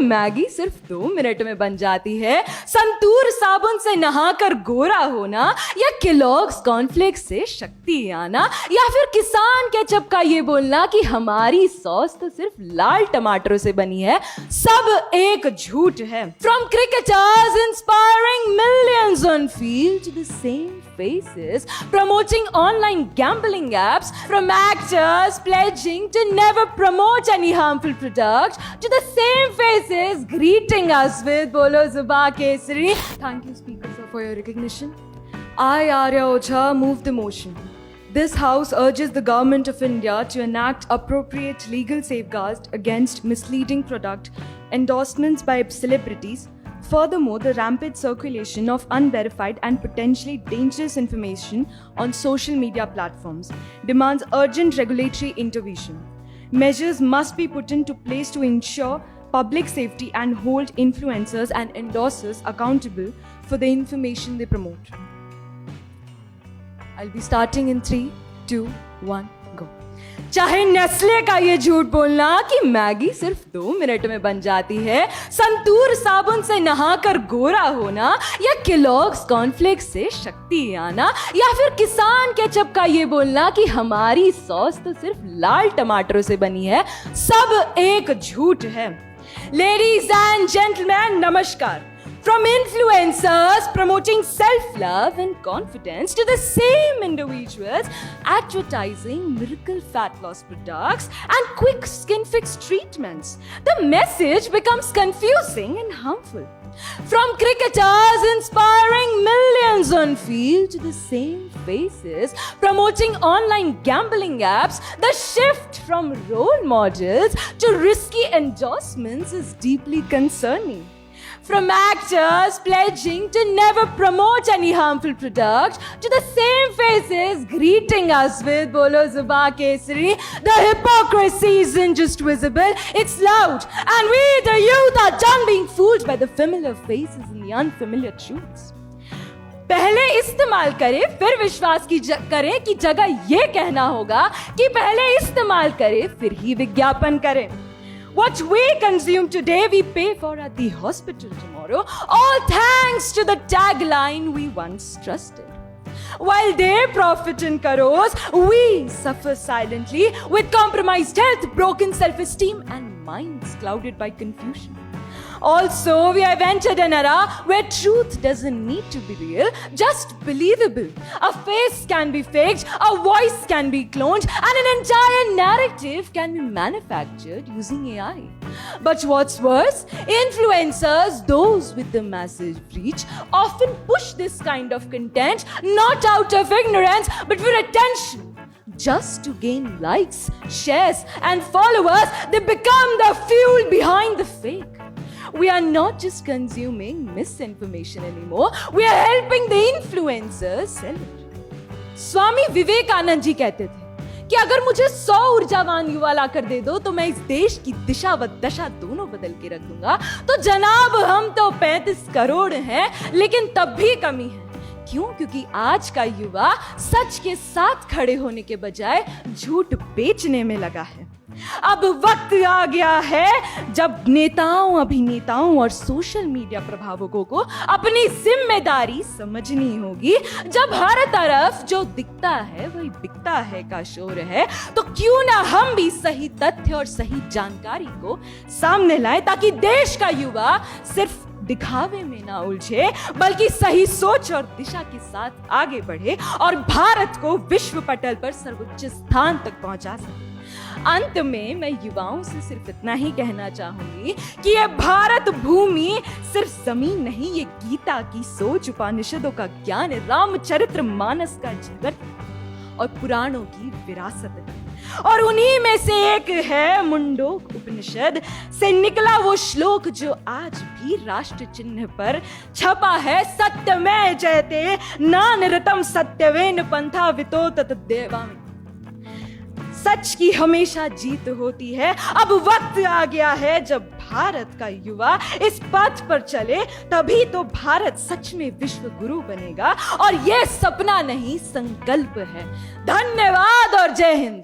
Maggi सिर्फ 2 minute में बन जाती है, संतूर साबुन से नहाकर गोरा होना, या केलॉग्स कॉर्नफ्लेक्स से शक्ति आना, या फिर किसान केचप का ये बोलना कि हमारी सॉस तो सिर्फ लाल टमाटरों से बनी है, सब एक झूठ है। From cricketers inspiring millions on field to the same faces promoting online gambling apps, from actors pledging to never promote any harmful product to the same faces greeting us with Bolo Zuba Kesari. Thank you, Speaker Sir, for your recognition. I, Arya Ocha, move the motion. This House urges the Government of India to enact appropriate legal safeguards against misleading product endorsements by celebrities. Furthermore, the rampant circulation of unverified and potentially dangerous information on social media platforms demands urgent regulatory intervention. Measures must be put into place to ensure public safety and hold influencers and endorsers accountable for the information they promote. I'll be starting in 3, 2, 1, go. चाहे Nestle का ये झूठ बोलना कि Maggi सिर्फ 2 minute में बन जाती है, संतूर साबुन से नहाकर गोरा होना, या केलॉग्स कॉर्नफ्लेक्स से शक्ति आना, या फिर किसान केचप का ये बोलना कि हमारी सॉस तो सिर्फ लाल टमाटरों से बनी है, सब एक झूठ है। लेडीज एंड जेंटलमैन, नमस्कार। From influencers promoting self-love and confidence to the same individuals advertising miracle fat loss products and quick skin fix treatments, the message becomes confusing and harmful. From cricketers inspiring millions on field to the same faces promoting online gambling apps, the shift from role models to risky endorsements is deeply concerning. From actors pledging to never promote any harmful product to the same faces greeting us with Bolo Zuba Kesari, the hypocrisy isn't just visible, it's loud. And we, the youth, are done being fooled by the familiar faces and the unfamiliar truths. पहले इस्तेमाल करें फिर विश्वास करें की जगह ये कहना होगा कि पहले इस्तेमाल करें फिर ही विज्ञापन करें। What we consume today, we pay for at the hospital tomorrow, all thanks to the tagline we once trusted. While they profit in crores, we suffer silently with compromised health, broken self-esteem, and minds clouded by confusion. Also, we have entered an era where truth doesn't need to be real, just believable. A face can be faked, a voice can be cloned, and an entire narrative can be manufactured using AI. But what's worse, influencers, those with the massive reach, often push this kind of content not out of ignorance, but for attention. Just to gain likes, shares, and followers, they become the fuel behind the fake. We are not just consuming misinformation anymore, we are helping the influencers sell it. Swami Vivekananda ji कहते थे कि अगर मुझे 100 ऊर्जावान युवा लाकर दे दो तो मैं इस देश की दिशा व दशा दोनों बदल के रख दूंगा। तो जनाब, हम तो 35 करोड़ हैं, लेकिन तब भी कमी है। क्यों? क्योंकि आज का युवा सच के साथ खड़े होने के बजाय झूठ बेचने में लगा है। अब वक्त आ गया है जब नेताओं, अभिनेताओं और सोशल मीडिया प्रभावकों को अपनी जिम्मेदारी समझनी होगी। जब हर तरफ जो दिखता है वही बिकता है का शोर है, तो क्यों ना हम भी सही तथ्य और सही जानकारी को सामने लाएं, ताकि देश का युवा सिर्फ दिखावे में ना उलझे, बल्कि सही सोच और दिशा के साथ आगे बढ़े और भारत को विश्व पटल पर सर्वोच्च स्थान तक पहुंचा सके। अंत में मैं युवाओं से सिर्फ इतना ही कहना चाहूंगी कि ये भारत भूमि सिर्फ जमीन नहीं, ये गीता की सोच, उपनिषदों का ज्ञान, रामचरित्र मानस का जीवन और पुराणों की विरासत है। और उन्हीं में से एक है मुंडोक उपनिषद से निकला वो श्लोक जो आज भी राष्ट्र चिन्ह पर छपा है, सत्यमेव जयते नानृतं सत्यवेन पंथा वितो तद्देवामि। सच की हमेशा जीत होती है। अब वक्त आ गया है जब भारत का युवा इस पथ पर चले, तभी तो भारत सच में विश्व गुरु बनेगा। और यह सपना नहीं, संकल्प है। धन्यवाद और जय हिंद।